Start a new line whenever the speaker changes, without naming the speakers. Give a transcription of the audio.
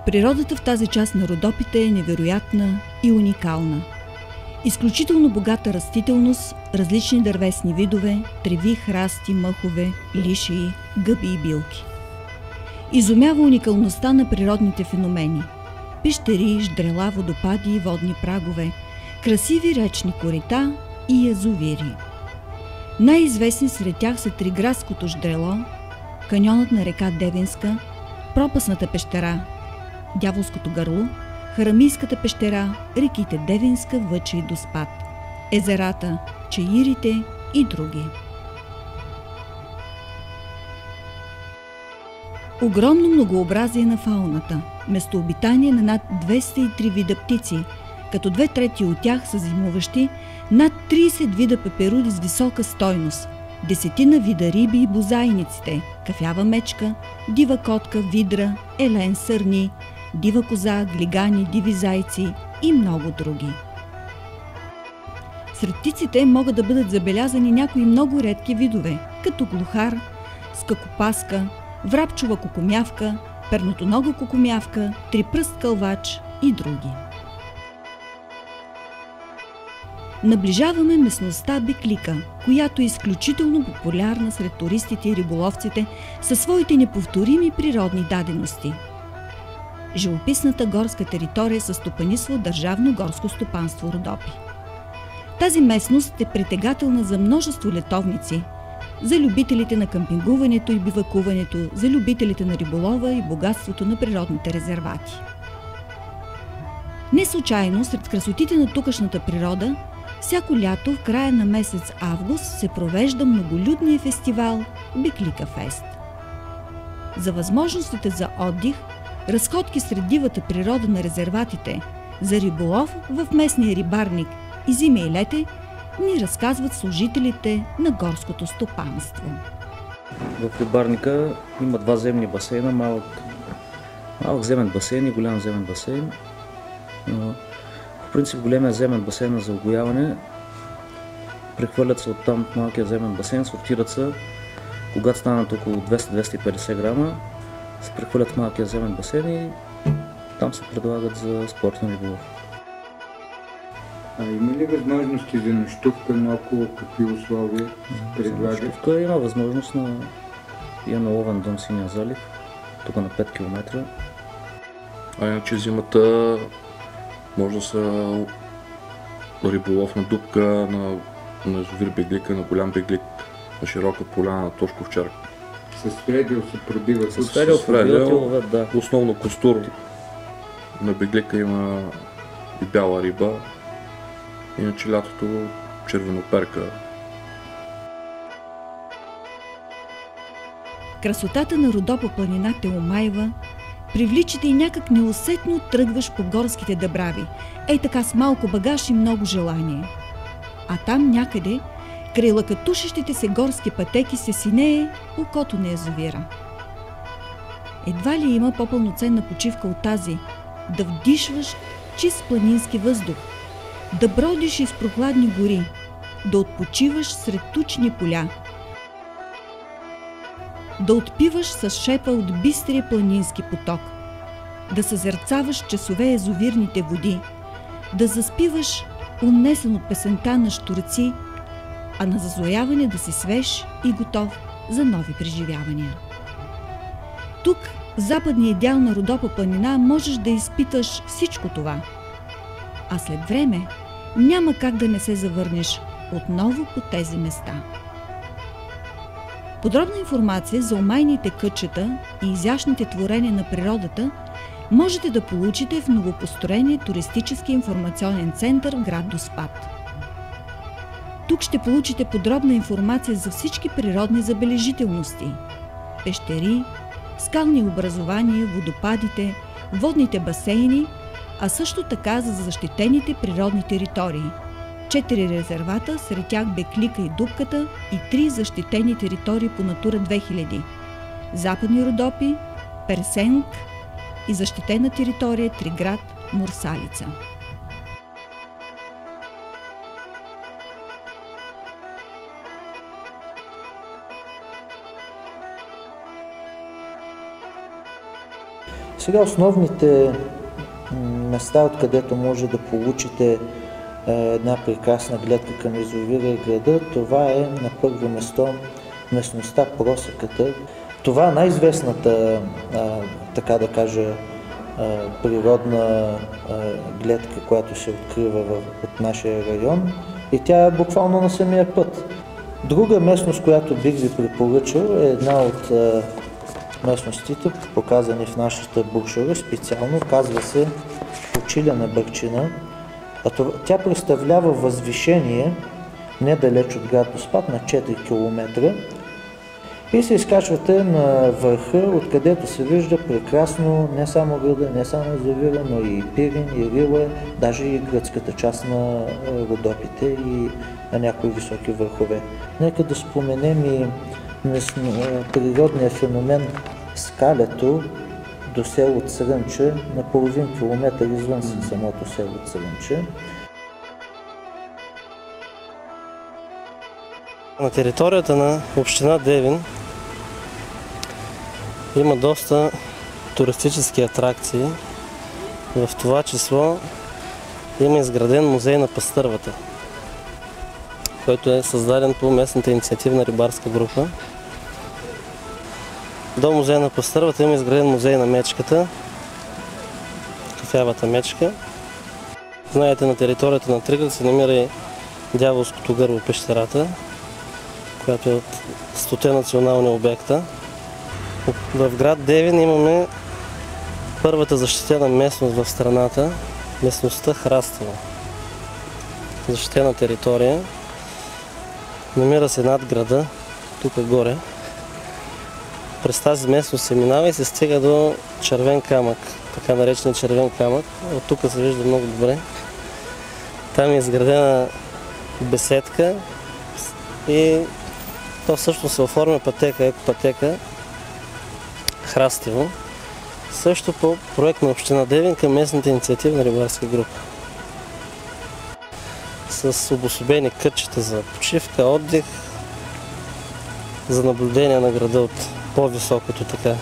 Природата в тази част на Родопите е невероятна и уникална. Изключително богата растителност, различни дървесни видове, треви, храсти, мъхове, лишии, гъби и билки. Изумява уникалността на природните феномени – пещери, ждрела, водопади и водни прагове, красиви речни корита и язовири. Най-известни сред тях са Триградското ждрело, каньонът на река Девинска, пропастната пещера, Дяволското гърло, Харамийската пещера, реките Девинска, Въча и Доспат, езерата, чаирите и други. Огромно многообразие на фауната, местообитание на над 203 вида птици, като 2/3 от тях са зимуващи, над 30 вида пеперуди с висока стойност, 10 вида риби и бозайниците, кафява мечка, дива котка, видра, елен, сърни, дива коза, глигани, диви зайци и много други. Сред птиците могат да бъдат забелязани някои много редки видове, като глухар, скакопаска, врабчова кукумявка, пернотонога кукумявка, трипръст кълвач и други. Наближаваме местността Беклика, която е изключително популярна сред туристите и риболовците със своите неповторими природни дадености. Живописната горска територия със стопанисва Държавно горско стопанство Родопи. Тази местност е притегателна за множество летовници, за любителите на къмпингуването и бивакуването, за любителите на риболова и богатството на природните резервати. Не случайно сред красотите на тукашната природа всяко лято в края на месец август се провежда многолюдния фестивал Беклика Фест. За възможностите за отдих, разходки сред дивата природа на резерватите, за риболов в местния рибарник и зиме и лете ни разказват служителите на горското стопанство.
В рибарника има 2 земни басейна, малък земен басейн и голям земен басейн. В принцип големия земен басейн е за угояване. Прехвърлят се оттам в малкия земен басейн, сортират се, когато станат около 200-250 грама, се прехвърлят в малкия земен басейн и там се предлагат за спортен риболов.
А има ли възможности за нощувка наоколо? Какви условия предлагат?
Нощувка има възможност на ловен дом Синия залив, тук на 5 км.
А иначе зимата може да са риболов на дупка, на язовир Беглика, на голям Беглик, на широка поляна, на Тошков чарк.
С фредел се пробиват?
С фредел, да.
Основно костур. На Беглика има и бяла риба. Иначе лятото червеноперка.
Красотата на Родопа планина те омайва, привличате и някак неусетно тръгваш по горските дъбрави, ей така с малко багаж и много желание. А там някъде, край лъкатушещите се горски пътеки, се синее окото на язовира. Едва ли има по-пълноценна почивка от тази – да вдишваш чист планински въздух, да бродиш из прохладни гори, да отпочиваш сред тучни поля, да отпиваш с шепа от бистрия планински поток, да съзерцаваш часове язовирните води, да заспиваш унесен от песента на щурци, а на зазояване да си свеж и готов за нови преживявания. Тук, в западния дял на Родопа планина, можеш да изпиташ всичко това, а след време няма как да не се завърнеш отново по тези места. Подробна информация за омайните кътчета и изящните творения на природата можете да получите в новопостроения туристически информационен център в град Доспат. Тук ще получите подробна информация за всички природни забележителности – пещери, скални образования, водопадите, водните басейни, а също така за защитените природни територии. 4 резервата, сред тях Беклика и Дупката, и 3 защитени територии по Натура 2000 – Западни Родопи, Персенг и защитена територия Триград, Мурсалица.
Сега основните места, откъдето може да получите една прекрасна гледка към язовира и града, това е на първо место местността Просеката. Това е най-известната, така да кажа, природна гледка, която се открива от нашия район, и тя е буквално на самия път. Друга местност, която бих ви препоръчал, е една от местностите, показани в нашата брошура специално, казва се Почиляна Бърчина. Тя представлява възвишение недалеч от град Доспат на 4 км и се изкачвате на върха, откъдето се вижда прекрасно не само града, не само язовира, но и Пирин, и Рила, даже и гръцката част на Родопите и на някои високи върхове. Нека да споменем и природния феномен Скалето до село Црънча, на половин километър извън самото село Црънча.
На територията на община Девин има доста туристически атракции. В това число има изграден музей на пастървата, който е създаден по местната инициативна рибарска група. До музея на пастървата има изграден музей на мечката, кафявата мечка. Знаете, на територията на Триград се намира и Дяволското гърло, пещерата, която е от 100 национални обекта. В град Девин имаме първата защитена местност в страната, местността Храстово. Защитена територия. Намира се над града, тук горе. През тази местност се минава и се стига до Червен камък, така наречен Червен камък. От тук се вижда много добре. Там е изградена беседка и то всъщност се оформя пътека, екопътека Храстево, също по проект на община Девин към местната инициативна рибарска група. С обособени кътчета за почивка, отдих, за наблюдение на града от по-високото така